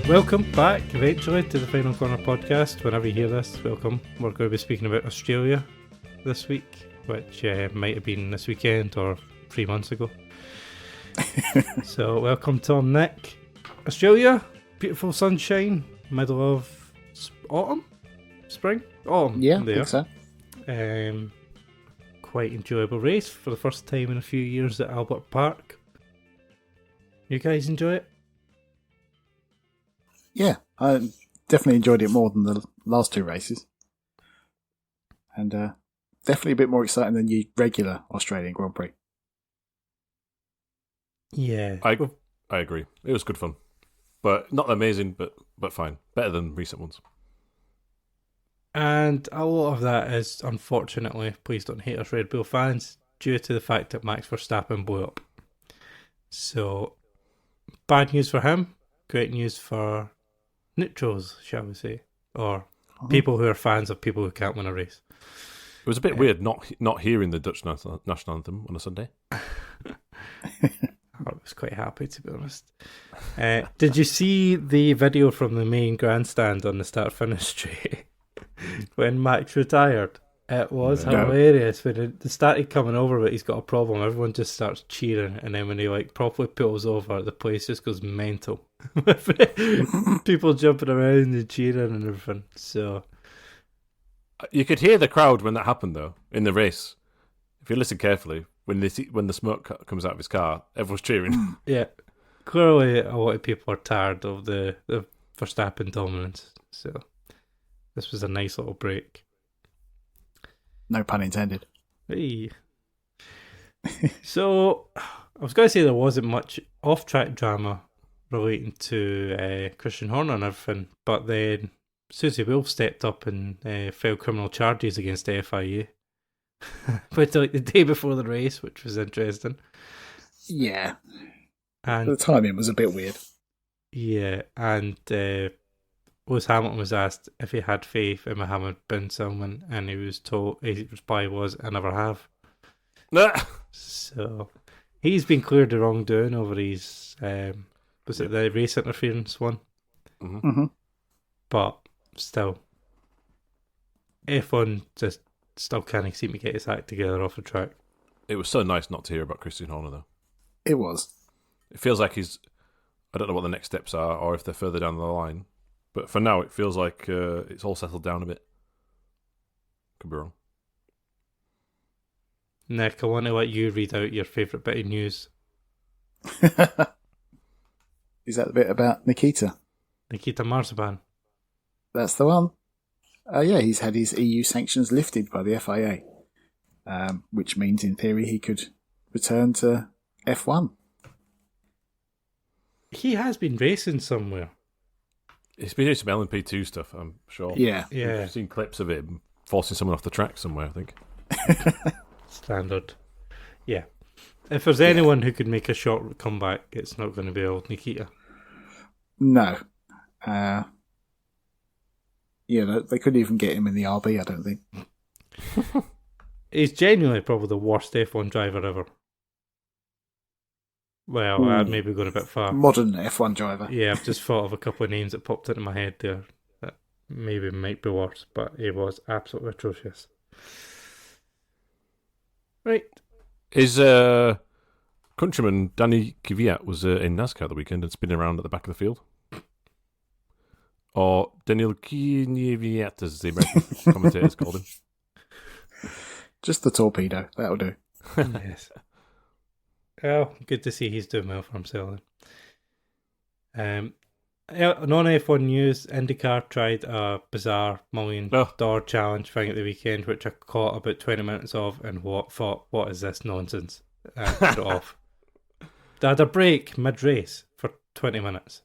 Welcome back, eventually, to the Final Corner podcast. Whenever you hear this, welcome. We're going to be speaking about Australia this week, which might have been this weekend or 3 months ago. So, welcome Tom, Nick. Australia, beautiful sunshine, middle of autumn? Spring? Autumn. Yeah, I think so. Quite enjoyable race for the first time in a few years at Albert Park. You guys enjoy it? Yeah, I definitely enjoyed it more than the last two races. And definitely a bit more exciting than your regular Australian Grand Prix. Yeah. I agree. It was good fun. But not amazing, but fine. Better than recent ones. And a lot of that is, unfortunately, please don't hate us Red Bull fans, due to the fact that Max Verstappen blew up. So, bad news for him, great news for neutrals, shall we say, or people who are fans of people who can't win a race. It was a bit weird not hearing the Dutch national anthem on a Sunday. I was quite happy, to be honest. Did you see the video from the main grandstand on the start-finish straight when Max retired? It was hilarious. When it started coming over, but he's got a problem. Everyone just starts cheering, and then when he properly pulls over, the place just goes mental. People jumping around and cheering and everything. So you could hear the crowd when that happened, though, in the race. If you listen carefully, when the smoke comes out of his car, everyone's cheering. Yeah, clearly a lot of people are tired of the Verstappen dominance. So this was a nice little break. No pun intended. Hey. So, I was going to say there wasn't much off-track drama relating to Christian Horner and everything, but then Susie Wolf stepped up and filed criminal charges against the FIA. But the day before the race, which was interesting. Yeah. And the timing was a bit weird. Yeah, and Lewis Hamilton was asked if he had faith in Mohammed bin Salman, and he was told, his reply was, I never have. So, he's been cleared of wrongdoing over his, was it the race interference one? Mm-hmm. Mm-hmm. But, still, F1 just still can't seem to get his act together off the track. It was so nice not to hear about Christian Horner, though. It was. It feels like I don't know what the next steps are, or if they're further down the line. But for now, it feels like it's all settled down a bit. Could be wrong. Nick, I want to let you read out your favourite bit of news. Is that the bit about Nikita? Nikita Marzipan. That's the one. Yeah, he's had his EU sanctions lifted by the FIA, which means in theory he could return to F1. He has been racing somewhere. He's been doing some LMP2 stuff, I'm sure. Yeah. I've seen clips of him forcing someone off the track somewhere, I think. Standard. Yeah. If there's anyone who could make a short comeback, it's not going to be old Nikita. No. Yeah, they couldn't even get him in the RB, I don't think. He's genuinely probably the worst F1 driver ever. Well, I'd maybe gone a bit far. Modern F1 driver. Yeah, I've just thought of a couple of names that popped into my head there that maybe might be worse, but he was absolutely atrocious. Right. His countryman Danny Kvyat was in NASCAR the weekend and spinning around at the back of the field. Or Daniel Kvyat, as the American commentators called him. Just the torpedo, that'll do. Yes. Well, good to see he's doing well for himself. Non-F1 news, IndyCar tried a bizarre $1 million challenge thing at the weekend, which I caught about 20 minutes of and thought, what is this nonsense? And put it off. They had a break mid-race for 20 minutes.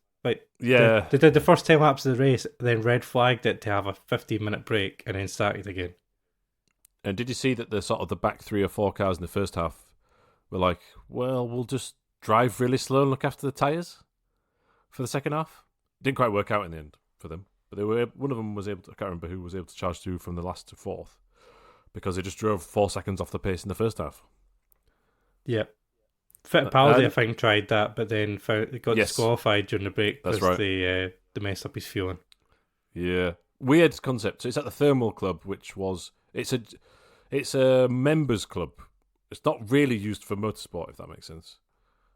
Yeah. They did the first 10 laps of the race, then red flagged it to have a 15-minute break and then started again. And did you see that the back 3 or 4 cars in the first half were like, well, we'll just drive really slow and look after the tyres for the second half? Didn't quite work out in the end for them. But one of them was able to, I can't remember who was able to charge through from the last to fourth because they just drove 4 seconds off the pace in the first half. Yeah. Fittipaldi, I think, tried that, but then got disqualified during the break because right. they they messed up his fueling. Yeah, weird concept. So it's at the Thermal Club, which was it's a members club. It's not really used for motorsport, if that makes sense.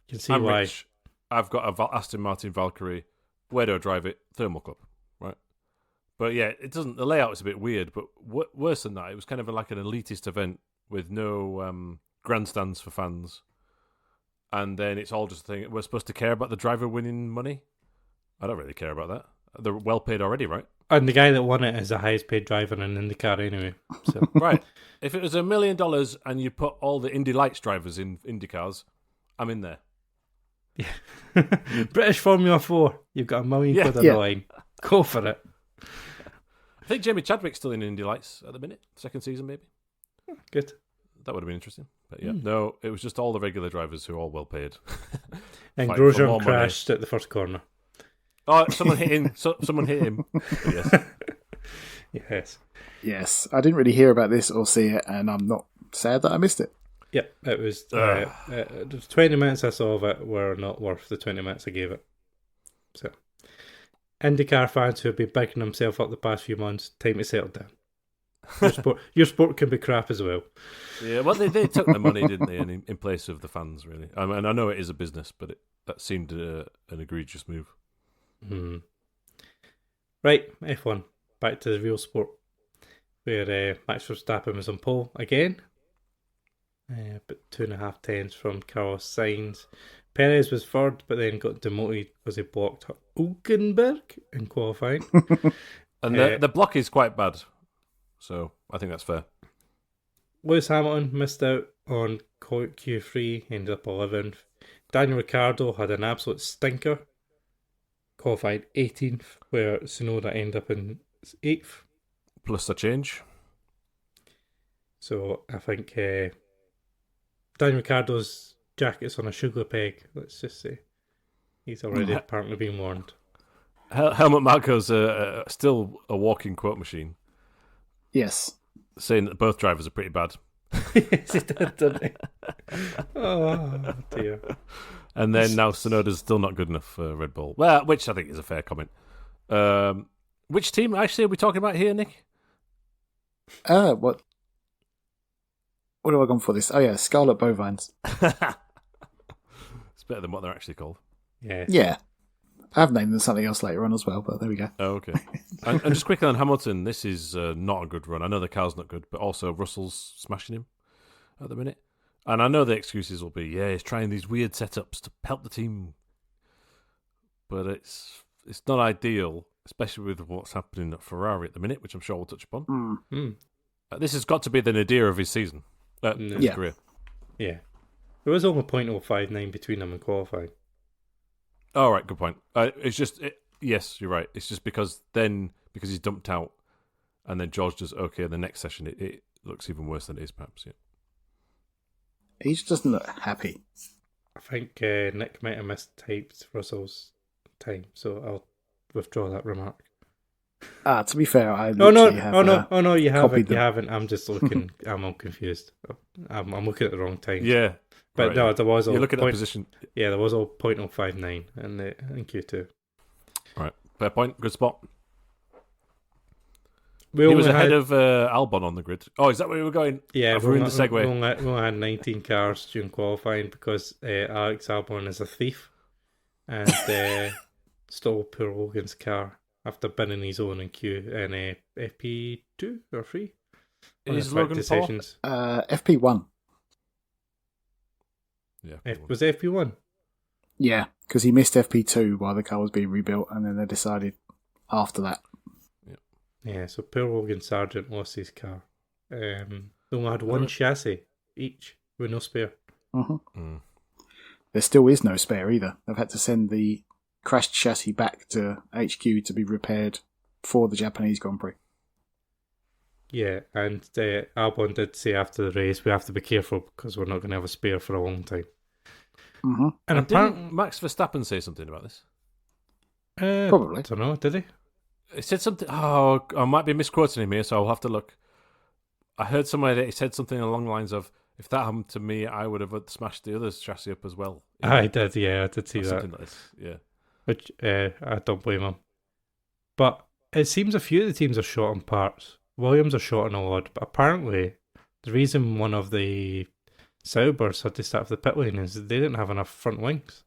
You can see I'm why. rich. I've got a Aston Martin Valkyrie. Where do I drive it? Thermal Club, right? But yeah, it doesn't. The layout is a bit weird. But worse than that, it was kind of like an elitist event with no grandstands for fans, and then it's all just a thing. We're supposed to care about the driver winning money. I don't really care about that. They're well paid already, right? And the guy that won it is the highest paid driver in IndyCar anyway. So Right. If it was $1 million and you put all the Indy Lights drivers in IndyCars, I'm in there. yeah. British Formula 4, you've got $1 million quid on the line. Go for it. I think Jamie Chadwick's still in Indy Lights at the minute. Second season, maybe. Good. That would have been interesting. But yeah, no, it was just all the regular drivers who are all well paid. And Fighting for Grosjean more money. crashed at the first corner. Oh, someone hit him. Someone hit him. But yes. Yes. Yes, I didn't really hear about this or see it, and I'm not sad that I missed it. Yep, it was the 20 minutes I saw of it were not worth the 20 minutes I gave it. So, IndyCar fans who have been bigging themselves up the past few months, time to settle down. Your sport can be crap as well. Yeah, well, they took the money, didn't they, in place of the fans, really. I mean, I know it is a business, but that seemed an egregious move. Right, F1. Back to the real sport, where Max Verstappen was on pole again. But 2.5 tenths from Carlos Sainz. Perez was third, but then got demoted because he blocked Hülkenberg in qualifying. And the block is quite bad, so I think that's fair. Lewis Hamilton missed out on Q3, ended up 11th. Daniel Ricciardo had an absolute stinker, qualified 18th, where Tsunoda ended up in 8th. Plus a change. So I think Daniel Ricciardo's jacket's on a sugar peg, let's just say. He's already apparently been warned. Helmut Marko's still a walking quote machine. Yes. Saying that both drivers are pretty bad. Yes, he did, didn't he? Oh, dear. And then now Tsunoda's still not good enough for Red Bull. Well, which I think is a fair comment. Which team actually are we talking about here, Nick? What have I gone for this? Oh yeah, Scarlet Bovines. It's better than what they're actually called. Yes. Yeah. I've named them something else later on as well, but there we go. Oh, okay. and just quickly on Hamilton, this is not a good run. I know the car's not good, but also Russell's smashing him at the minute. And I know the excuses will be, he's trying these weird setups to help the team. But it's not ideal, especially with what's happening at Ferrari at the minute, which I'm sure we'll touch upon. This has got to be the nadir of his season. His career. Yeah. There was only 0.059 between them in qualifying. All right, good point. It's just, yes, you're right. It's just because he's dumped out, and then George does okay in the next session, it looks even worse than it is, perhaps. Yeah. He just doesn't look happy. I think Nick might have mistyped Russell's time, so I'll withdraw that remark. To be fair, I no, have, you haven't. them. You haven't. I'm just looking. I'm all confused. I'm looking at the wrong time. Yeah. But right, no, there was all. You're looking at the position. Yeah, there was all 0.059 in Q2. Right, fair point. Good spot. He was ahead of Albon on the grid. Oh, is that where we were going? Yeah, I've ruined the segue. We only had 19 cars during qualifying because Alex Albon is a thief and stole poor Logan's car after binning his own in FP2 or 3. Is Logan Paul? FP1. Yeah, was it FP1? Yeah, because he missed FP2 while the car was being rebuilt, and then they decided after that. Yeah, so poor Logan Sargent lost his car. They only had one chassis each with no spare. There still is no spare either. They've had to send the crashed chassis back to HQ to be repaired for the Japanese Grand Prix. Yeah, and Albon did say after the race, we have to be careful because we're not going to have a spare for a long time. And didn't Max Verstappen say something about this? Probably. I don't know, did he? He said something. Oh, I might be misquoting him here, so I'll have to look. I heard somewhere that he said something along the lines of, if that happened to me, I would have smashed the other chassis up as well. I did, yeah, I did see that. Something like this, yeah. Which I don't blame him. But it seems a few of the teams are short on parts. Williams are short on a lot, but apparently the reason one of the Saubers had to start for the pit lane is they didn't have enough front wings.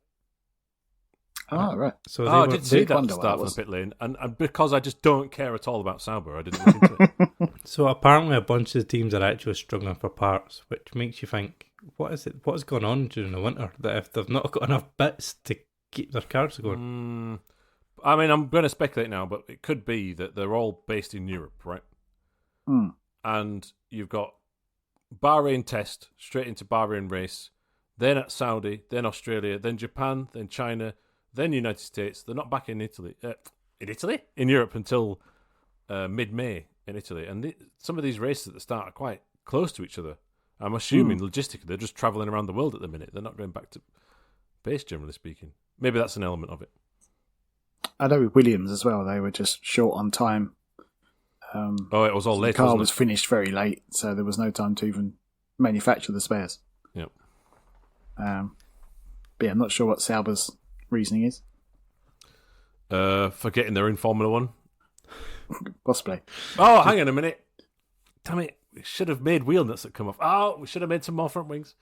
Oh, right. So I did see that start from the pit lane, and because I just don't care at all about Sauber, I didn't look into it. So apparently a bunch of the teams are actually struggling for parts, which makes you think, what is going on during the winter, that if they've not got enough bits to keep their cars going? I mean, I'm going to speculate now, but it could be that they're all based in Europe, right? Mm. And you've got Bahrain test, straight into Bahrain race, then at Saudi, then Australia, then Japan, then China, then United States. They're not back in Italy. In Europe until mid-May in Italy. And some of these races at the start are quite close to each other. I'm assuming logistically they're just travelling around the world at the minute. They're not going back to base, generally speaking. Maybe that's an element of it. I know with Williams as well, they were just short on time. It was all late. The car was finished very late, so there was no time to even manufacture the spares. Yep. But yeah, I'm not sure what Sauber's reasoning is. Forgetting they're in Formula One. Possibly. Oh, hang on a minute. Damn it. We should have made wheel nuts that come off. Oh, we should have made some more front wings.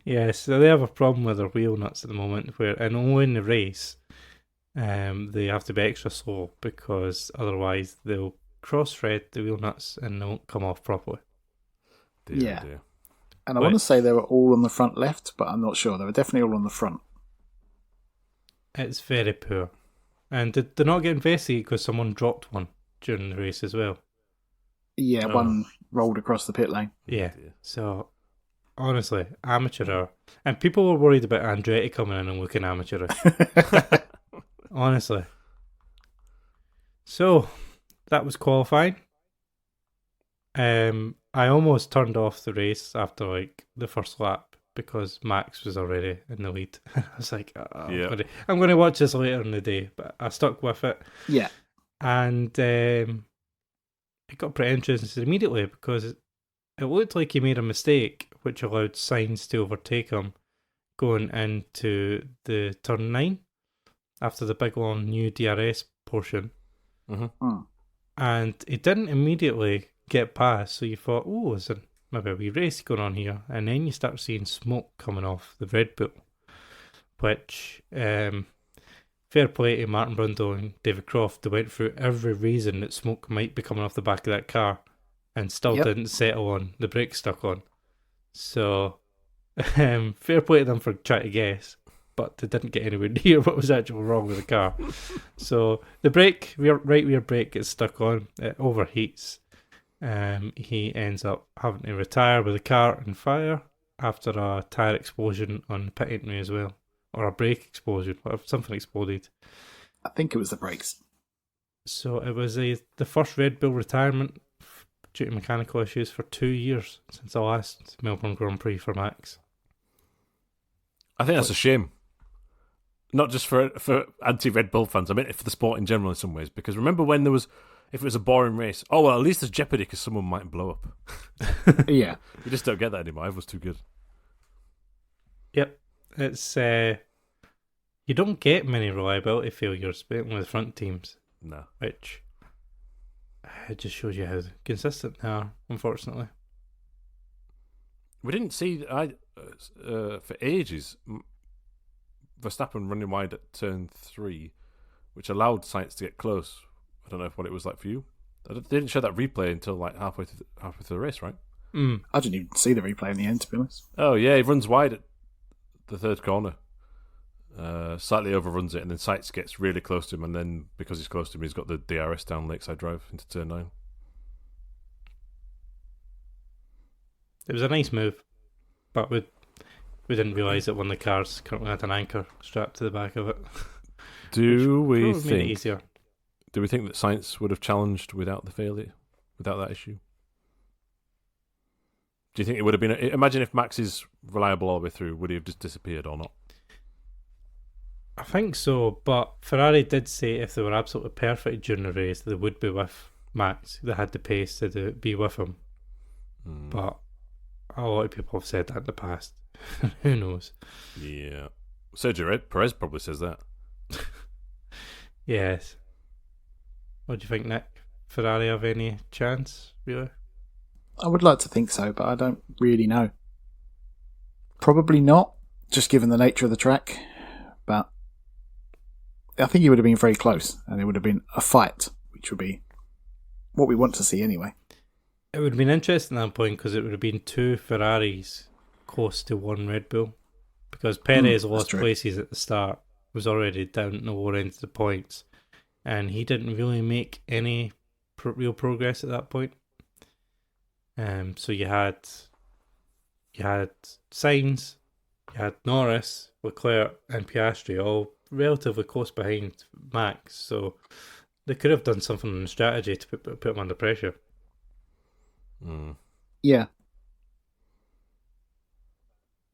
Yes, so they have a problem with their wheel nuts at the moment, and only in the race they have to be extra slow, because otherwise they'll cross-thread the wheel nuts and they won't come off properly. Dear. And I want to say they were all on the front left, but I'm not sure. They were definitely all on the front. It's very poor. And they're not getting investigated because someone dropped one during the race as well. Yeah, one rolled across the pit lane. Yeah, so honestly, amateur hour. And people were worried about Andretti coming in and looking amateur. Honestly. So, that was qualifying. I almost turned off the race after the first lap because Max was already in the lead. I was like, I'm going to watch this later in the day, but I stuck with it. Yeah. And it got pretty interesting immediately because it looked like he made a mistake, which allowed Sainz to overtake him going into the turn 9 after the big long new DRS portion. Mm-hmm. And he didn't immediately get past, so you thought, is there maybe a wee race going on here? And then you start seeing smoke coming off the Red Bull, which fair play to Martin Brundle and David Croft. They went through every reason that smoke might be coming off the back of that car and still didn't settle on the brake stuck on. So fair play to them for trying to guess, but they didn't get anywhere near what was actually wrong with the car. So the right rear brake gets stuck on, it overheats. He ends up having to retire with the car on fire after a tyre explosion on the pit entry as well. Or a brake explosion, something exploded. I think it was the brakes. So it was the first Red Bull retirement due to mechanical issues for 2 years since the last Melbourne Grand Prix for Max. I think that's a shame. Not just for anti-Red Bull fans, I mean for the sport in general in some ways. Because remember when if it was a boring race, at least there's jeopardy because someone might blow up. Yeah. You just don't get that anymore. Everyone's too good. Yep. It's you don't get many reliability failures with front teams. No. Which it just shows you how consistent they are, unfortunately. We didn't see for ages Verstappen running wide at turn 3, which allowed Sainz to get close. I don't know what it was like for you. They didn't show that replay until halfway through the race, right? I didn't even see the replay in the end, to be honest. Oh yeah, he runs wide at the third corner, slightly overruns it, and then Sainz gets really close to him, and then because he's close to him, he's got the DRS down Lakeside Drive into turn 9. It was a nice move, but we didn't realise that one of the cars currently had an anchor strapped to the back of it. Do we made it easier? Do we think that Sainz would have challenged without the failure, without that issue? Do you think it would have been... Imagine if Max is reliable all the way through, would he have just disappeared or not? I think so, but Ferrari did say if they were absolutely perfect during the race, they would be with Max. They had the pace to be with him. But a lot of people have said that in the past. Who knows? Yeah. Sergio Perez probably says that. Yes. What do you think, Nick? Ferrari have any chance, really? I would like to think so, but I don't really know. Probably not, just given the nature of the track. But I think it would have been very close, and it would have been a fight, which would be what we want to see anyway. It would have been interesting at that point because it would have been 2 Ferraris close to 1 Red Bull. Because Perez lost places at the start, was already down at the lower end of the points, and he didn't really make any real progress at that point. So you had Sainz, you had Norris, Leclerc, and Piastri all relatively close behind Max. So they could have done something in the strategy to put him under pressure. Yeah.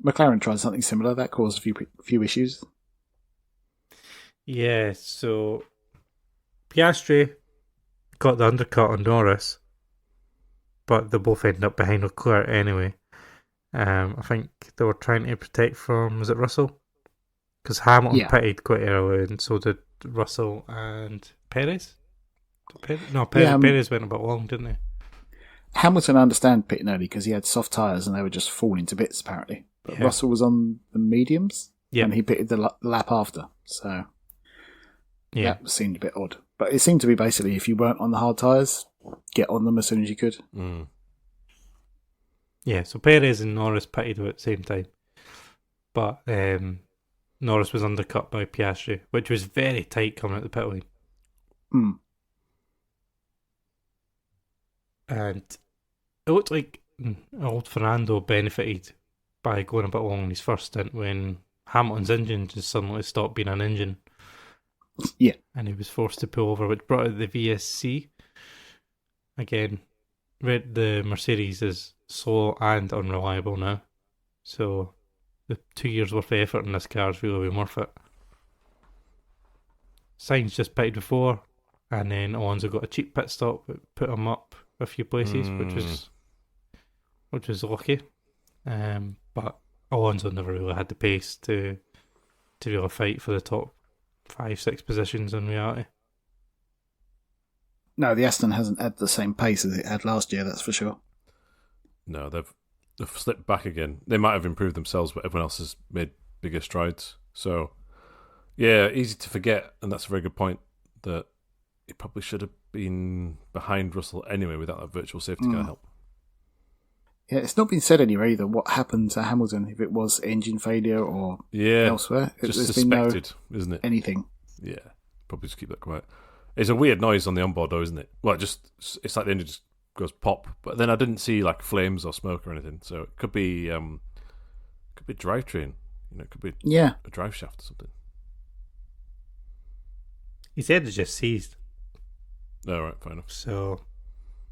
McLaren tried something similar. That caused a few issues. Yeah, so Piastri got the undercut on Norris, but they both ended up behind Leclerc anyway. I think they were trying to protect from, was it Russell? Because Hamilton pitted quite early, and so did Russell and Perez. Perez went a bit long, didn't he? Hamilton, I understand, pitting early because he had soft tyres and they were just falling to bits, apparently. But Russell was on the mediums, and he pitted the lap after. So that seemed a bit odd. But it seemed to be basically, if you weren't on the hard tyres, get on them as soon as you could. Yeah, so Perez and Norris pitted at the same time. But Norris was undercut by Piastri, which was very tight coming out the pit lane. And it looked like old Fernando benefited by going a bit long in his first stint when Hamilton's engine just suddenly stopped being an engine. Yeah. And he was forced to pull over, which brought out the VSC. Again, the Mercedes is slow and unreliable now. So the 2 years worth of effort in this car has really been worth it. Sainz just pitted before, and then Alonso got a cheap pit stop that put him up a few places, which was lucky. But Alonso never really had the pace to really fight for the top 5-6 positions in reality. No, the Aston hasn't had the same pace as it had last year, that's for sure. No, they've slipped back again. They might have improved themselves, but everyone else has made bigger strides. So, yeah, easy to forget, and that's a very good point, that it probably should have been behind Russell anyway without that virtual safety car help. Yeah, it's not been said anywhere either what happened to Hamilton, if it was engine failure or elsewhere. Just There's suspected, been isn't it? Anything. Yeah, probably just keep that quiet. It's a weird noise on the onboard though, isn't it? Well, it's like the engine just goes pop, but then I didn't see like flames or smoke or anything, so it could be drivetrain. It could be a drive shaft or something. He said it just seized. Oh, right, fair enough. So,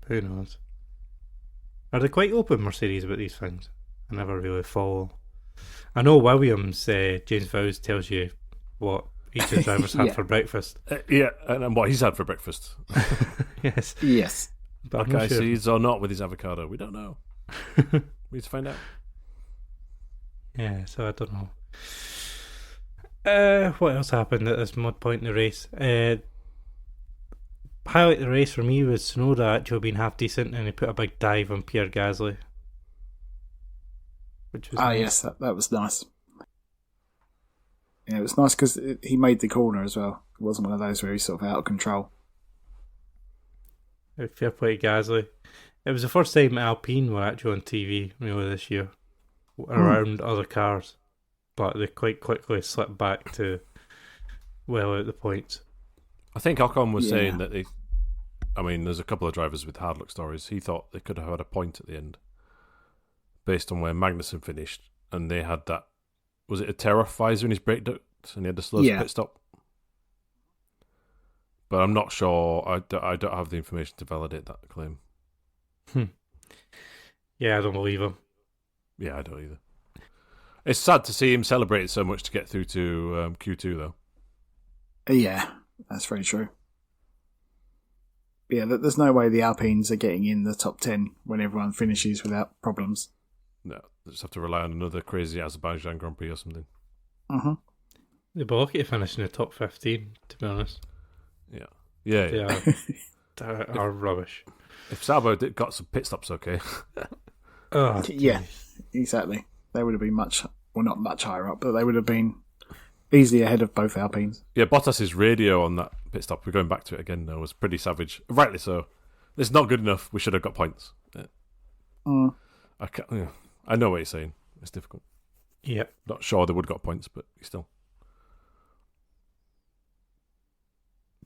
who knows? Are they quite open, Mercedes, about these things? I never really follow. I know Williams, James Vowles tells you what each of the drivers had for breakfast. And what he's had for breakfast. Yes. But black seeds or not with his avocado, we don't know. We need to find out. Yeah, so I don't know. What else happened at this mud point in the race? Highlight of the race for me was Tsunoda actually being half decent, and he put a big dive on Pierre Gasly, which was nice. Yes, that was nice. Yeah, it was nice because he made the corner as well. It wasn't one of those where he's sort of out of control. Fair play to Gasly. It was the first time Alpine were actually on TV really this year around other cars, but they quite quickly slipped back to well out the points. I think Ocon was saying that there's a couple of drivers with hard luck stories. He thought they could have had a point at the end based on where Magnussen finished, and they had that. Was it a tear-off visor in his brake duct, and he had the slowest pit stop? But I'm not sure. I don't have the information to validate that claim. Yeah, I don't believe him. Yeah, I don't either. It's sad to see him celebrate so much to get through to Q2, though. Yeah, that's very true. Yeah, there's no way the Alpines are getting in the top 10 when everyone finishes without problems. No, they just have to rely on another crazy Azerbaijan Grand Prix or something. Mm-hmm. They'd be lucky to finish in the top 15, to be honest. Yeah. They are rubbish. If Sabo got some pit stops, okay. Oh, yeah, exactly. They would have been not much higher up, but they would have been easily ahead of both Alpines. Yeah, Bottas's radio on that pit stop, we're going back to it again now, was pretty savage. Rightly so. It's not good enough. We should have got points. I know what you're saying. It's difficult. Yep. Not sure they would have got points, but still.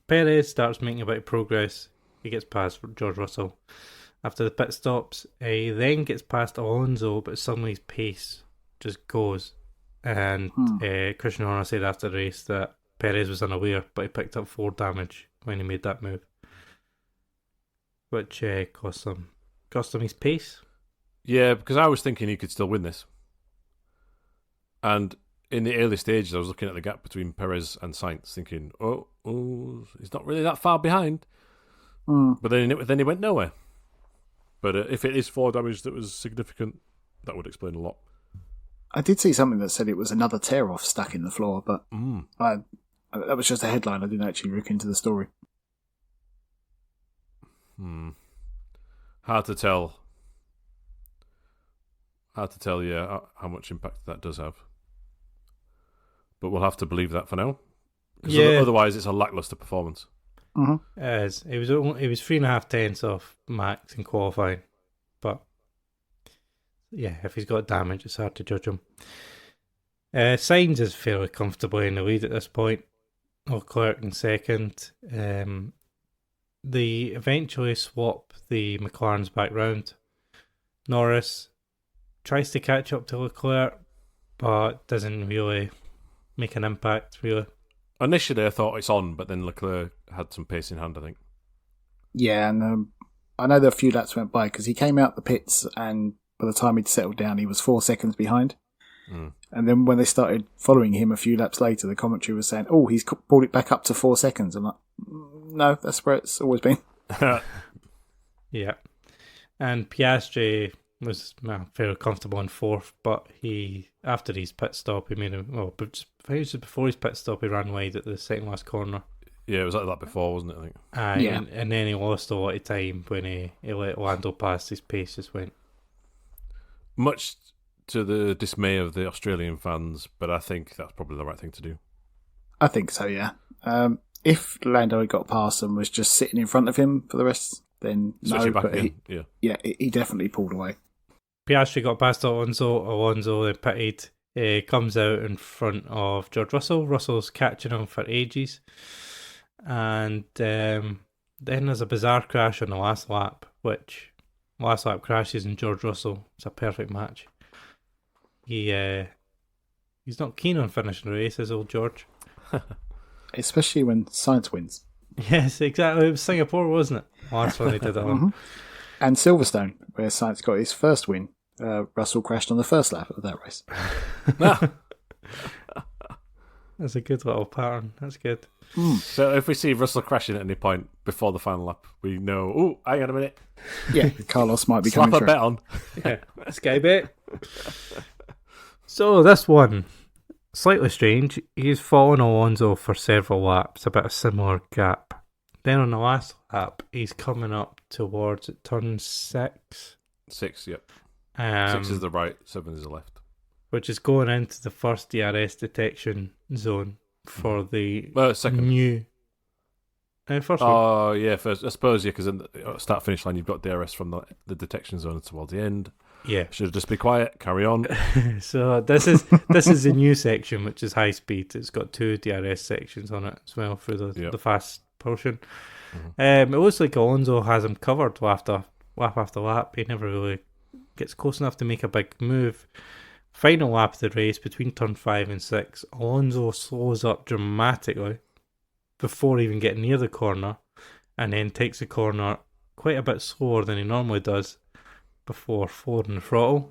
Perez starts making a bit of progress. He gets past George Russell. After the pit stops, he then gets past Alonso, but suddenly his pace just goes. And Christian Horner said after the race that Perez was unaware, but he picked up 4 damage when he made that move, which cost him his pace. Yeah, because I was thinking he could still win this. And in the early stages, I was looking at the gap between Perez and Sainz, thinking, oh, he's not really that far behind. But then he went nowhere. But if it is 4 damage that was significant, that would explain a lot. I did see something that said it was another tear-off stuck in the floor, but that was just a headline. I didn't actually look into the story. Hard to tell. Yeah, how much impact that does have. But we'll have to believe that for now. Because otherwise it's a lacklustre performance. It was 3.5 tenths off Max in qualifying. But yeah, if he's got damage, it's hard to judge him. Sainz is fairly comfortably in the lead at this point. Leclerc in second. They eventually swap the McLarens back round. Norris tries to catch up to Leclerc, but doesn't really make an impact, really. Initially, I thought it's on, but then Leclerc had some pace in hand, I think. Yeah, and I know that a few laps went by because he came out the pits, and by the time he'd settled down, he was 4 seconds behind. And then when they started following him a few laps later, the commentary was saying, "Oh, he's brought it back up to 4 seconds." I'm like, no, that's where it's always been. Yeah, and Piastri was fairly comfortable in fourth, but after his pit stop, he made before his pit stop, he ran wide at the second last corner. Yeah, it was like that before, wasn't it? I think. And then he lost a lot of time when he let Lando pass. His pace just went. Much to the dismay of the Australian fans, but I think that's probably the right thing to do. I think so, yeah. If Lando had got past and was just sitting in front of him for the rest, then switching no. Back But in. he definitely pulled away. Piastri got past Alonso then pitted. Comes out in front of George Russell. Russell's catching him for ages. And then there's a bizarre crash on the last lap, which last lap crashes and George Russell. It's a perfect match. He's not keen on finishing the race, is old George. Especially when Sainz wins. Yes, exactly. It was Singapore, wasn't it? Last one he did it on. And Silverstone, where Sainz got his first win. Russell crashed on the first lap of that race. That's a good little pattern. That's good. So if we see Russell crashing at any point before the final lap, we know, oh, hang on a minute. Yeah, Carlos might be coming through. Slap a bet on. Yeah, Sky bet. So this one, slightly strange. He's following Alonso for several laps, a bit of similar gap. Then on the last lap, he's coming up towards turn 6. 6, yep. 6 6 is the right, 7 is the left. Which is going into the first DRS detection zone for the second. New... first one. Oh, yeah, first. I suppose, yeah, because in the start-finish line, you've got DRS from the detection zone towards the end. Yeah. Should just be quiet, carry on. So this is a new section, which is high speed. It's got 2 DRS sections on it as well for the fast portion. It looks like Alonso has him covered lap after lap. He never really gets close enough to make a big move. Final lap of the race between turn 5 and 6, Alonso slows up dramatically before even getting near the corner, and then takes the corner quite a bit slower than he normally does before flooring the throttle.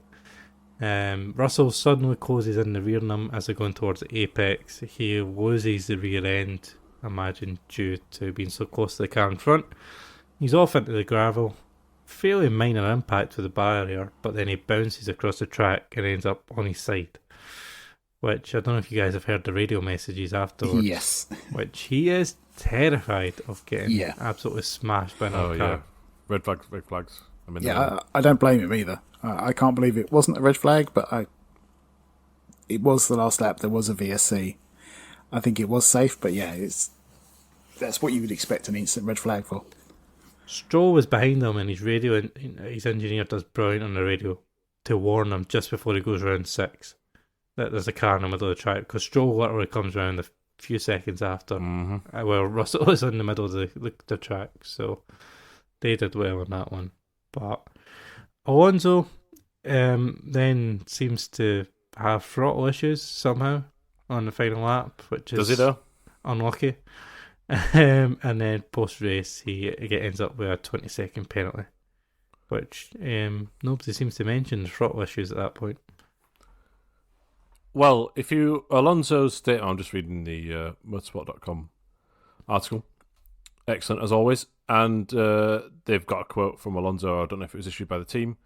Russell suddenly closes in the rear of him as they're going towards the apex. He loses the rear end, I imagine, due to being so close to the car in front. He's off into the gravel. Fairly minor impact with the barrier, but then he bounces across the track and ends up on his side. Which, I don't know if you guys have heard the radio messages afterwards. Yes. Which he is terrified of getting absolutely smashed by another car. Yeah. Red flags. I don't blame him either. I can't believe it wasn't a red flag, but it was the last lap. There was a VSC. I think it was safe, but that's what you would expect an instant red flag for. Stroll was behind him, and his radio, and his engineer does brilliant on the radio to warn him just before he goes round 6 that there's a car in the middle of the track, because Stroll literally comes round a few seconds after, while Russell is in the middle of the track. So they did well on that one. But Alonso then seems to have throttle issues somehow on the final lap, which is Does he though? Unlucky. And then post-race, he ends up with a 20-second penalty, which nobody seems to mention the throttle issues at that point. Well, Alonso's statement, I'm just reading the motorsport.com article. Excellent, as always. And they've got a quote from Alonso, I don't know if it was issued by the team,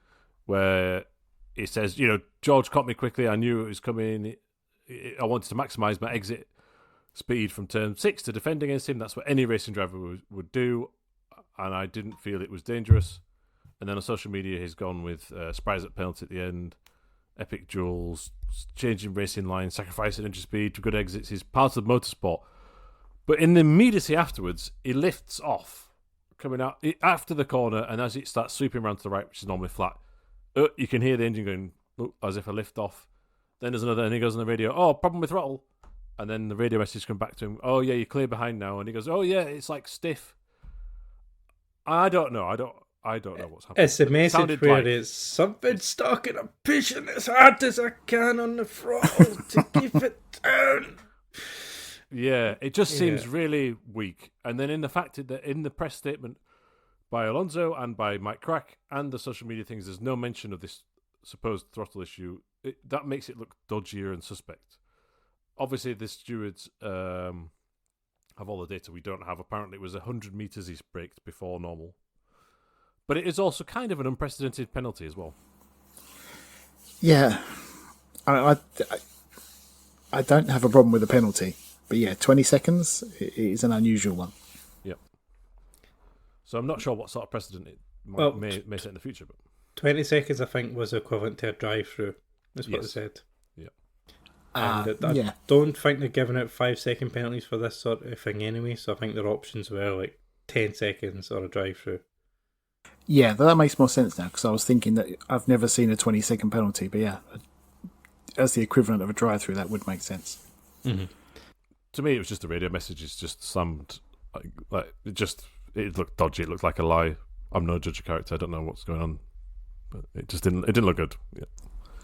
where he says, George caught me quickly, I knew it was coming, I wanted to maximise my exit speed from turn 6 to defend against him. That's what any racing driver would do, and I didn't feel it was dangerous. And then on social media, he's gone with surprise at penalty at the end, epic duels, changing racing lines, sacrificing engine speed to good exits is part of motorsport. But in the immediacy afterwards, he lifts off, coming out after the corner, and as it starts sweeping around to the right, which is normally flat, you can hear the engine going as if a lift off. Then there's another, and he goes on the radio, problem with throttle. And then the radio message comes back to him, oh yeah, you're clear behind now. And he goes, oh yeah, it's like stiff. I don't know. I don't know what's happening. It's a message where it's something stuck and I'm pushing as hard as I can on the throttle to keep it down. Yeah, it just seems really weak. And then in the fact that in the press statement by Alonso and by Mike Crack and the social media things, there's no mention of this supposed throttle issue. That makes it look dodgier and suspect. Obviously, the stewards have all the data we don't have. Apparently, it was 100 metres he's braked before normal. But it is also kind of an unprecedented penalty as well. Yeah. I don't have a problem with the penalty. But 20 seconds is an unusual one. Yep. So I'm not sure what sort of precedent it may set in the future. But 20 seconds, I think, was equivalent to a drive-through. That's what they said. And I don't think they're giving out 5-second penalties for this sort of thing anyway, so I think their options were like 10 seconds or a drive-through. Yeah, that makes more sense now, because I was thinking that I've never seen a 20-second penalty, but as the equivalent of a drive-through, that would make sense. Mm-hmm. To me, it was just a radio message. It's just slammed, it looked dodgy. It looked like a lie. I'm no judge of character. I don't know what's going on, but it just didn't look good. Yeah.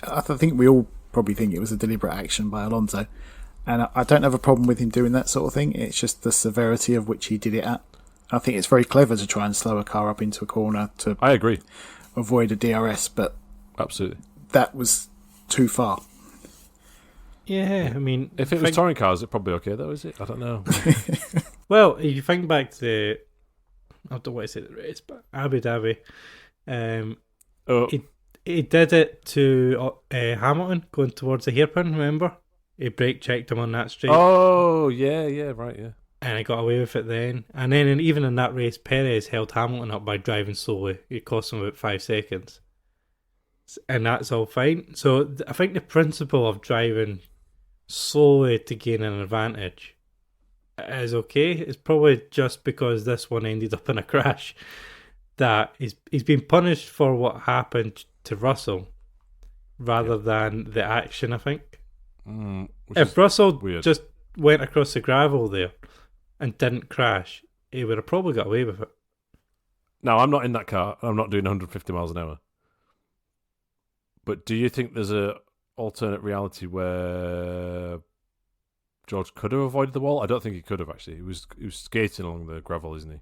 I think we all probably think it was a deliberate action by Alonso, and I don't have a problem with him doing that sort of thing. It's just the severity of which he did it at. I think it's very clever to try and slow a car up into a corner to I agree. Avoid a DRS, but absolutely that was too far. Yeah, I mean, if it was touring cars, it's probably okay though, is it? I don't know. Well, if you think back to I don't want to say the race, but Abu Dhabi, he did it to Hamilton going towards the hairpin, remember? He brake checked him on that straight. Oh, yeah, right, yeah. And he got away with it then. And then even in that race, Perez held Hamilton up by driving slowly. It cost him about 5 seconds. And that's all fine. So I think the principle of driving slowly to gain an advantage is okay. It's probably just because this one ended up in a crash that he's been punished for what happened to Russell rather than the action, I think. If Russell just went across the gravel there and didn't crash, he would have probably got away with it. Now, I'm not in that car. I'm not doing 150 miles an hour. But do you think there's a alternate reality where George could have avoided the wall? I don't think he could have, actually. He was skating along the gravel, isn't he?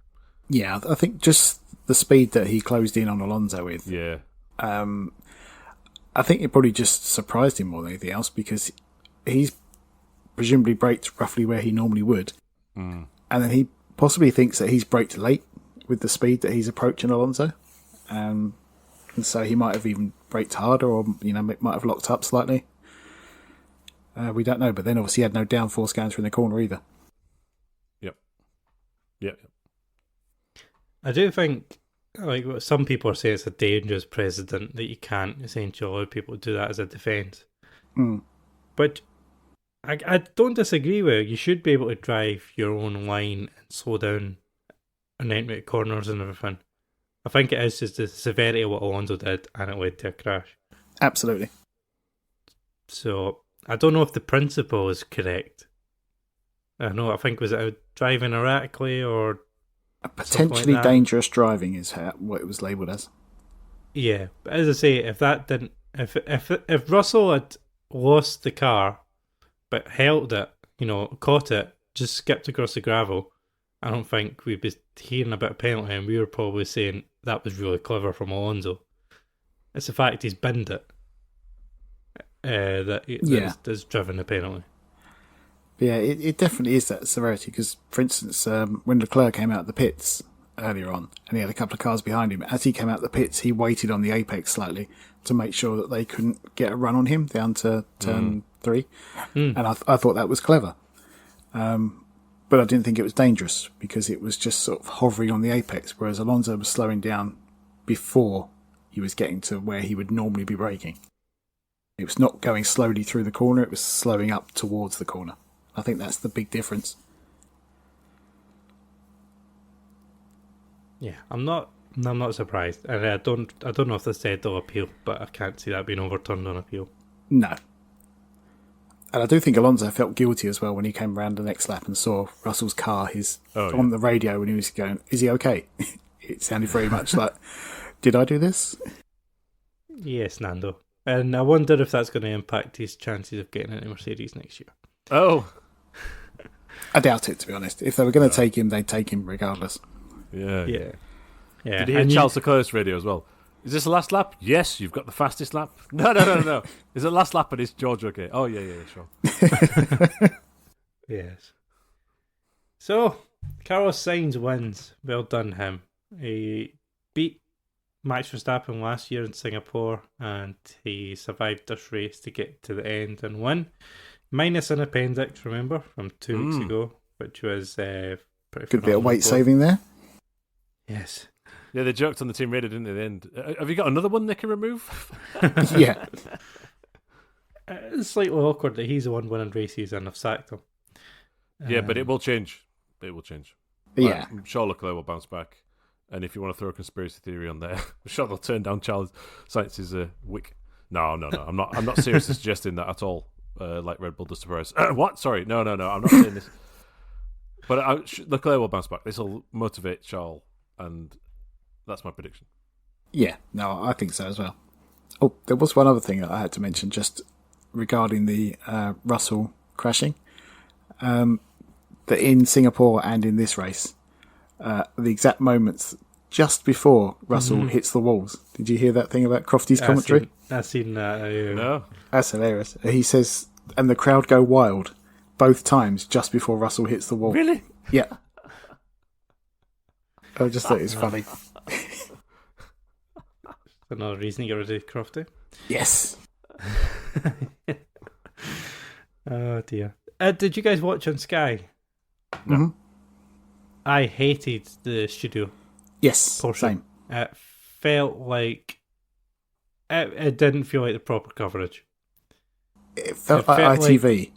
Yeah, I think just the speed that he closed in on Alonso with. Yeah. I think it probably just surprised him more than anything else, because he's presumably braked roughly where he normally would. And then he possibly thinks that he's braked late with the speed that he's approaching Alonso. And so he might have even braked harder, or might have locked up slightly. We don't know, but then obviously he had no downforce going through in the corner either. Yep. Yeah. I do think, like what some people are saying, it's a dangerous precedent that you can't essentially allow people to do that as a defence. But I don't disagree with you. You should be able to drive your own line and slow down and enter corners and everything. I think it is just the severity of what Alonso did, and it led to a crash. Absolutely. So I don't know if the principle is correct. I think was it driving erratically or potentially like dangerous driving is what it was labelled as. Yeah, but as I say, if Russell had lost the car but held it, caught it, just skipped across the gravel, I don't think we'd be hearing about a penalty, and we were probably saying that was really clever from Alonso. It's the fact he's binned it that's driven the penalty. Yeah, it definitely is that severity, because, for instance, when Leclerc came out of the pits earlier on, and he had a couple of cars behind him, as he came out of the pits, he waited on the apex slightly to make sure that they couldn't get a run on him down to turn 3. And I thought that was clever. But I didn't think it was dangerous, because it was just sort of hovering on the apex, whereas Alonso was slowing down before he was getting to where he would normally be braking. It was not going slowly through the corner, it was slowing up towards the corner. I think that's the big difference. Yeah, I'm not surprised. And I don't know if they said they'll appeal, but I can't see that being overturned on appeal. No. And I do think Alonso felt guilty as well when he came around the next lap and saw Russell's car on the radio when he was going, "Is he okay?" It sounded very much like, "Did I do this?" Yes, Nando. And I wonder if that's going to impact his chances of getting into Mercedes next year. Oh. I doubt it, to be honest. If they were going to take him, they'd take him regardless. Yeah. Did he hear Charles Leclerc's radio as well? Is this the last lap? Yes, you've got the fastest lap. No. Is it last lap and is George okay? Oh, yeah, sure. Yes. So, Carlos Sainz wins. Well done, him. He beat Max Verstappen last year in Singapore, and he survived this race to get to the end and win. Minus an appendix, remember, from 2 weeks ago, which was pretty good bit of weight saving there. Yes. Yeah, they joked on the team radio, didn't they, at the end? Have you got another one they can remove? Yeah. It's slightly awkward that he's the one winning races and I've sacked him. Yeah, but it will change. It will change. Yeah. I'm sure Leclerc will bounce back. And if you want to throw a conspiracy theory on there, I'm sure they'll turn down Charles Sainz's wick. No. I'm not seriously suggesting that at all. Like Red Bull does to Perez. What? Sorry. No. I'm not saying this. But Leclerc will bounce back. This will motivate Charles, and that's my prediction. Yeah, no, I think so as well. Oh, there was one other thing that I had to mention just regarding the Russell crashing. That in Singapore and in this race, the exact moments just before Russell hits the walls. Did you hear that thing about Crofty's commentary? I've seen that. No. That's hilarious. He says, and the crowd go wild both times just before Russell hits the wall. Really? Yeah. I just thought it was funny. Another reason to get rid of Crofty. Yes. Oh dear. Did you guys watch on Sky? No. Mm-hmm. I hated the studio. Yes, portion. Same. It felt like it didn't feel like the proper coverage. It felt like ITV.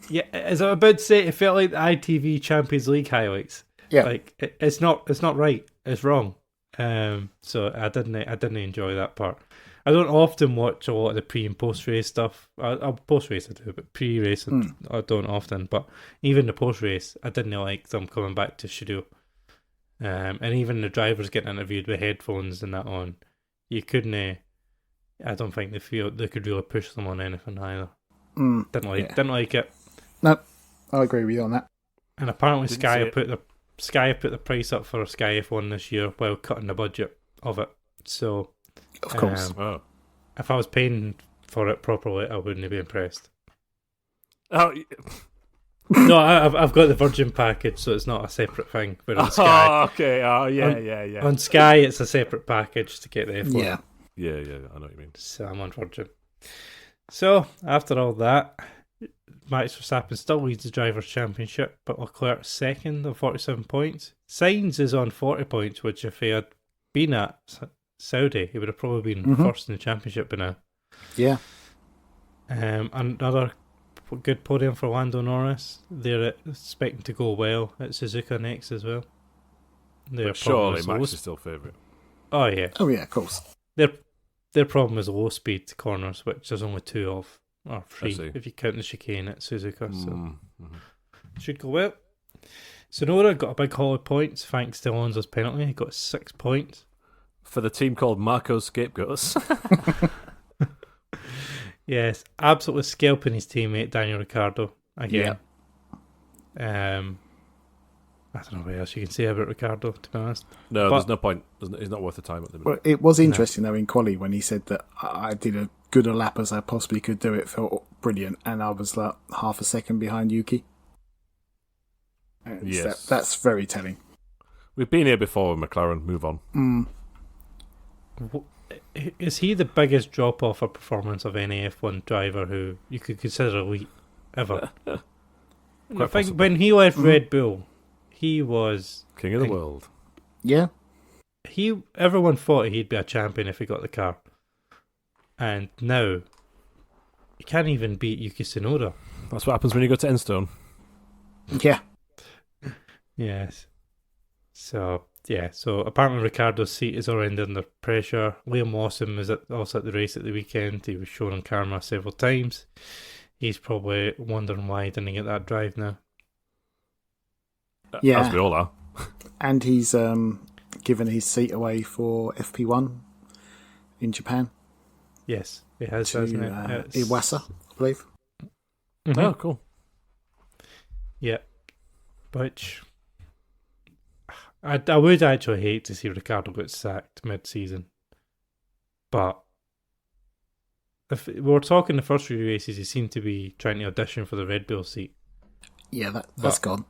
Yeah, as I'm about to say, it felt like the ITV Champions League highlights. Yeah, like it's not right. It's wrong. So I didn't enjoy that part. I don't often watch a lot of the pre and post race stuff. Post race I do, but pre race I don't often. But even the post race, I didn't like them coming back to studio. And even the drivers getting interviewed with headphones and that on, you couldn't. I don't think they could really push them on anything either. Didn't like it. No, I agree with you on that. And apparently Sky put the price up for Sky F1 this year while cutting the budget of it. So, of course, if I was paying for it properly, I wouldn't be impressed. Oh. No, I've got the Virgin package, so it's not a separate thing. But on Sky, oh, okay, yeah. On Sky, it's a separate package to get the F1. Yeah. I know what you mean. So I'm on Virgin. So after all that, Max Verstappen still leads the Drivers' Championship, but Leclerc second on 47 points. Sainz is on 40 points, which if he had been at Saudi, he would have probably been first in the championship by now. Yeah. Another good podium for Lando Norris. They're expecting to go well at Suzuka next as well. But surely Max is still favourite. Oh yeah. Oh yeah, of course. Their problem is low speed corners, which there's only 2 of, or 3 if you count the chicane at Suzuka. So should go well. Tsunoda got a big haul of points thanks to Alonso's penalty. He got 6 points for the team called Marco's Scapegoats. Yes, absolutely scalping his teammate Daniel Ricciardo again. Yeah. I don't know what else you can say about Ricciardo, to be honest. No, there's no point. He's not worth the time at the minute. Well, it was interesting though in quali when he said that I did as good a lap as I possibly could do. It felt brilliant, and I was like half a second behind Yuki. Yes, that's very telling. We've been here before with McLaren. Move on. Is he the biggest drop off of performance of any F1 driver who you could consider elite ever? I think when he left Red Bull, he was king of the world. Yeah, everyone thought he'd be a champion if he got the car, and now he can't even beat Yuki Tsunoda. That's what happens when you go to Enstone. Yeah. Yes. So apparently Ricciardo's seat is already under pressure. Liam Lawson was also at the race at the weekend. He was shown on camera several times. He's probably wondering why he didn't get that drive now. Yeah. As we all are. And he's given his seat away for FP1 in Japan. Yes, it has, hasn't it? Iwasa, I believe. Mm-hmm. Oh, cool. Yeah. Which I would actually hate to see Ricciardo get sacked mid-season. But if we were talking the first few races, he seemed to be trying to audition for the Red Bull seat. Yeah, that's gone.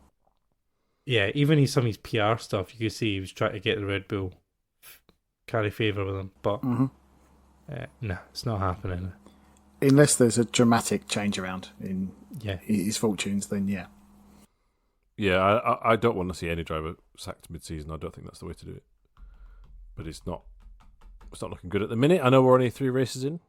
Yeah, even some of his PR stuff, you could see he was trying to get the Red Bull carry favour with him. But no, it's not happening. Unless there's a dramatic change around in his fortunes, then yeah. Yeah, I don't want to see any driver sacked mid-season. I don't think that's the way to do it. But it's not looking good at the minute. I know we're only 3 races in.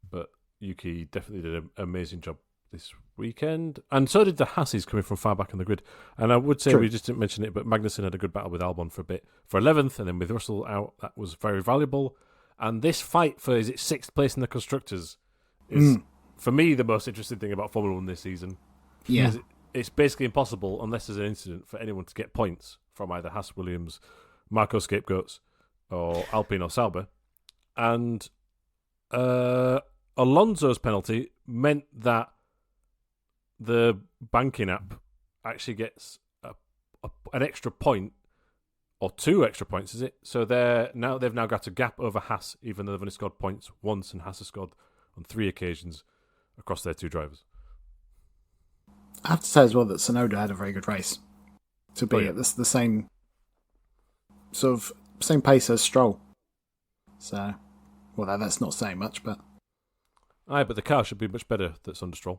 But Yuki definitely did an amazing job this weekend. And so did the Hasses coming from far back on the grid. And I would say we just didn't mention it, but Magnussen had a good battle with Albon for a bit. For 11th, and then with Russell out, that was very valuable. And this fight for, 6th place in the Constructors is, for me, the most interesting thing about Formula 1 this season. Yeah. It's basically impossible, unless there's an incident, for anyone to get points from either Haas, Williams, Marco Scapegoats, or Alpine or Sauber. And Alonso's penalty meant that the banking app actually gets an extra point, or 2 extra points, is it? So they've now got a gap over Haas, even though they've only scored points once, and Haas has scored on 3 occasions across their 2 drivers. I have to say as well that Tsunoda had a very good race to be at the same sort of same pace as Stroll. So, well, that's not saying much, but but the car should be much better that's under Stroll.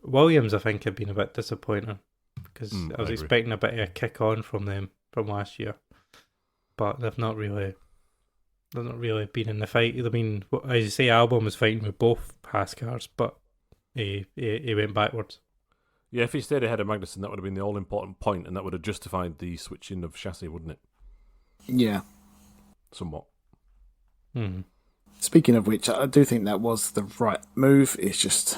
Williams, I think, have been a bit disappointing because I was expecting a bit of a kick on from them from last year, but they've not really been in the fight. I mean, as you say, Albon was fighting with both Haas cars, but he went backwards. Yeah, if he stayed ahead of Magnussen, that would have been the all-important point, and that would have justified the switching of chassis, wouldn't it? Yeah. Somewhat. Speaking of which, I do think that was the right move. It's just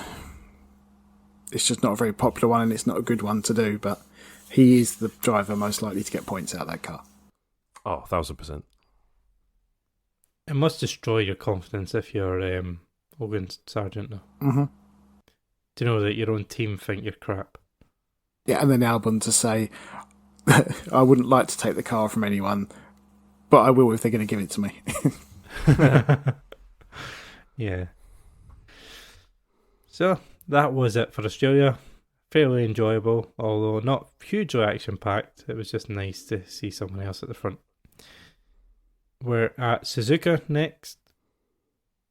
not a very popular one, and it's not a good one to do, but he is the driver most likely to get points out of that car. Oh, 1,000%. It must destroy your confidence if you're Logan Sargent, though. Mm-hmm. To know that your own team think you're crap. Yeah, and then Albon to say, I wouldn't like to take the car from anyone, but I will if they're going to give it to me. Yeah. So, that was it for Australia. Fairly enjoyable, although not hugely action-packed. It was just nice to see someone else at the front. We're at Suzuka next.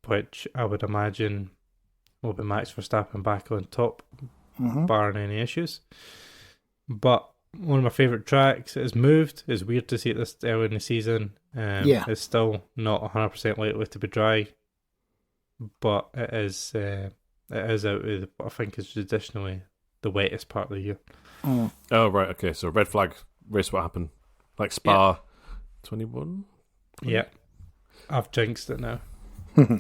which I would imagine will be Max Verstappen back on top, barring any issues. But one of my favourite tracks has moved. It's weird to see it this early in the season. It's still not 100% likely to be dry, but it is out with, I think it's traditionally the wettest part of the year. Oh, right, okay. So red flag race, what happened? Like Spa 21? Yeah. I've jinxed it now.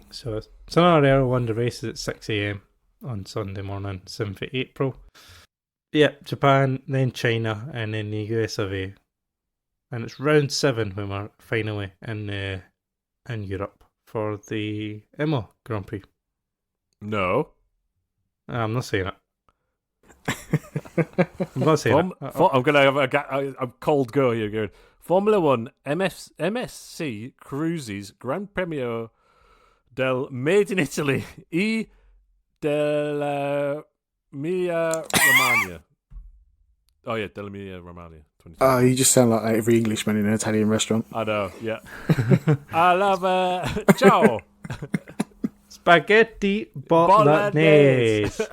So it's another early one. The race is at 6 a.m. on Sunday morning, 7th of April. Yeah, Japan, then China, and then the US of A. And it's round 7 when we're finally in Europe for the Imola Grand Prix. No. I'm not saying it. I'm not saying it. I'm going to have a cold go here going, Formula 1 MSC Cruises Gran Premio del Made in Italy e della Emilia Romagna. Oh yeah, della Emilia Romagna. Oh, you just sound like every Englishman in an Italian restaurant. I know, yeah. I love ciao. Spaghetti bolognese.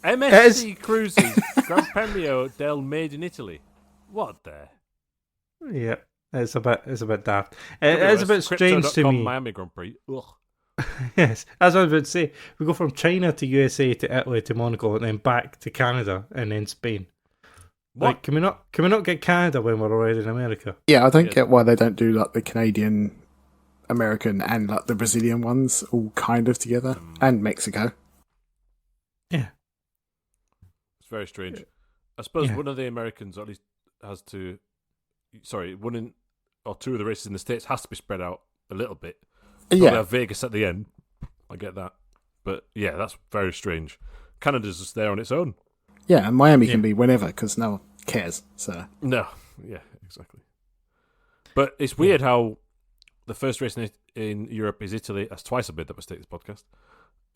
MSC Cruises Gran Premio del Made in Italy. What the? Yeah, it's a bit daft. It's a bit strange to me. Miami Grand Prix. Ugh. Yes, as I was about to say, we go from China to USA to Italy to Monaco and then back to Canada and then Spain. What? Like, can we not get Canada when we're already in America? Yeah, I don't get why they don't do like the Canadian, American, and like the Brazilian ones all kind of together, and Mexico. Yeah, it's very strange. I suppose one of the Americans, or at least has to. Sorry, or two of the races in the States has to be spread out a little bit. Probably have Vegas at the end. I get that. But yeah, that's very strange. Canada's just there on its own. Yeah, and Miami can be whenever because no one cares. So no, yeah, exactly. But it's weird how the first race in Europe is Italy. That's twice I made that mistake this podcast.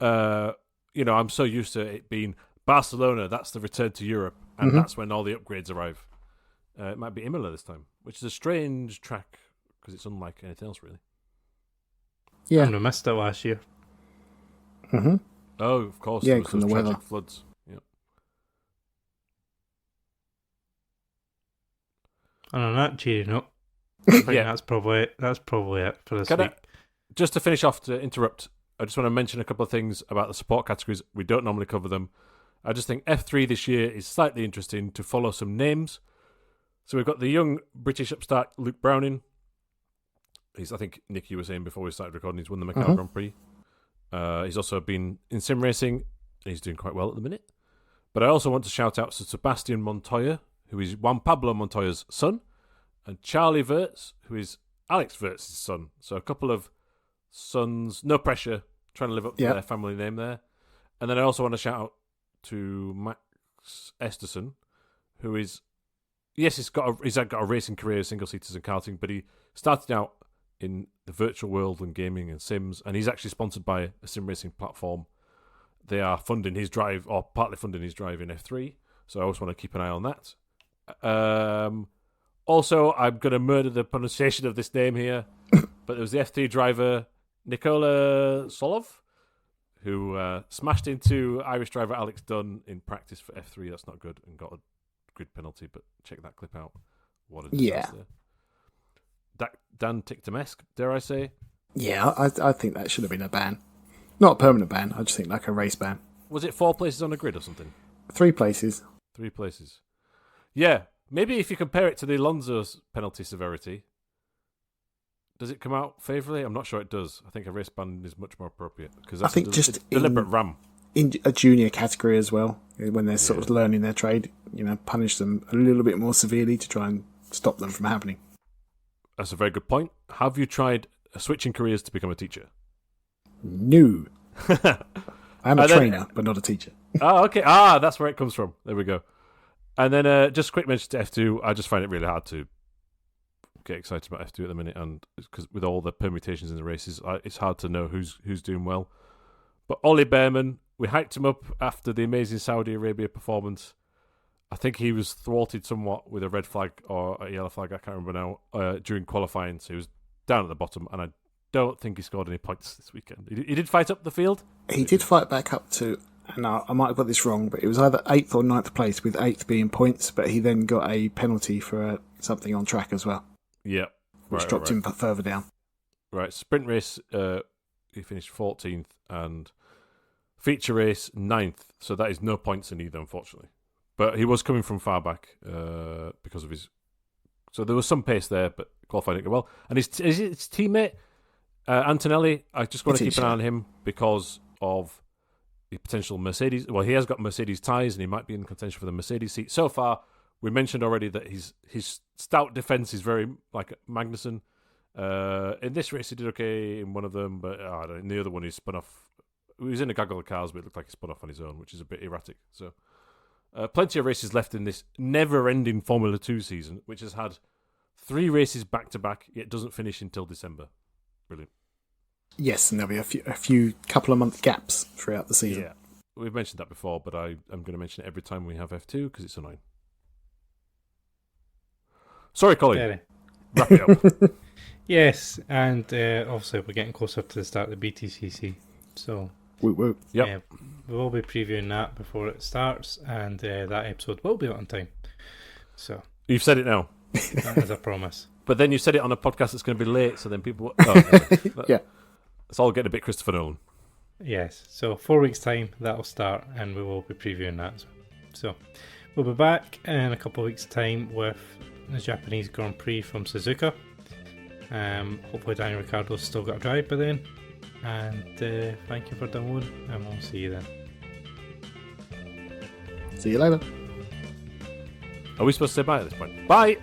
I'm so used to it being Barcelona. That's the return to Europe, and that's when all the upgrades arrive. It might be Imola this time, which is a strange track because it's unlike anything else, really. Yeah, and we missed it last year. Mm-hmm. Oh, of course. Yeah, because the weather. Floods. Yep. And on that cheery note, I think that's probably it for this week. Just to finish off, to interrupt, I just want to mention a couple of things about the support categories. We don't normally cover them. I just think F3 this year is slightly interesting to follow some names. So we've got the young British upstart Luke Browning. I think Nick, you were saying before we started recording, he's won the Macau Grand Prix. He's also been in sim racing, and he's doing quite well at the minute. But I also want to shout out to Sebastian Montoya, who is Juan Pablo Montoya's son, and Charlie Wirtz, who is Alex Wirtz's son. So a couple of sons, no pressure, trying to live up to their family name there. And then I also want to shout out to Max Esterson, who is, he's got a racing career, single-seaters and karting, but he started out in the virtual world and gaming and sims, and he's actually sponsored by a sim racing platform. They are funding his drive, or partly funding his drive in F3, so I always want to keep an eye on that. Also, I'm going to murder the pronunciation of this name here, but there was the F3 driver Nikola Solov, who smashed into Irish driver Alex Dunn in practice for F3. That's not good, and got a grid penalty, but check that clip out. What a disaster. Dan Tiktamesque, dare I say? Yeah, I think that should have been a ban. Not a permanent ban, I just think like a race ban. Was it 4 places on a grid or something? 3 places. 3 places. Yeah, maybe if you compare it to the Alonso's penalty severity, does it come out favourably? I'm not sure it does. I think a race ban is much more appropriate because that's a deliberate ram. In a junior category as well, when they're sort of learning their trade, punish them a little bit more severely to try and stop them from happening. That's a very good point. Have you tried switching careers to become a teacher? No. I'm a trainer, but not a teacher. Oh, okay. That's where it comes from. There we go. And then just a quick mention to F2. I just find it really hard to get excited about F2 at the minute, and because with all the permutations in the races, it's hard to know who's doing well. But Ollie Behrman, we hyped him up after the amazing Saudi Arabia performance. I think he was thwarted somewhat with a red flag or a yellow flag, I can't remember now, during qualifying. So he was down at the bottom, and I don't think he scored any points this weekend. He did fight up the field. He did fight back up to, and I might have got this wrong, but it was either 8th or 9th place, with 8th being points, but he then got a penalty for something on track as well. Yeah. Which dropped him further down. Right, sprint race, he finished 14th, and feature race 9th, so that is no points in either, unfortunately. But he was coming from far back because of his... So there was some pace there, but qualified didn't go well. And his teammate, Antonelli, I just want to keep an eye on him because of the potential Mercedes... Well, he has got Mercedes tyres, and he might be in contention for the Mercedes seat. So far, we mentioned already that his stout defence is very like Magnussen. In this race, he did okay in one of them, but in the other one, he spun off. He was in a gaggle of cars, but it looked like he spun off on his own, which is a bit erratic. So, plenty of races left in this never-ending Formula 2 season, which has had 3 races back-to-back, yet doesn't finish until December. Brilliant. Yes, and there'll be a few couple of month gaps throughout the season. Yeah, we've mentioned that before, but I'm going to mention it every time we have F2 because it's annoying. Sorry, Colin. Wrap it up. Yes, and obviously we're getting closer to the start of the BTCC, so Yep. we will be previewing that before it starts, and that episode will be on time. So You've said it now. That is a promise. But then you said it on a podcast that's going to be late, so then people... Yeah. It's all getting a bit Christopher Nolan. Yes, so 4 weeks' time, that'll start, and we will be previewing that. So we'll be back in a couple of weeks' time with the Japanese Grand Prix from Suzuka. Hopefully Daniel Ricciardo's still got a drive by then. And thank you for downloading, and we'll see you then. See you later. Are we supposed to say bye at this point? Bye!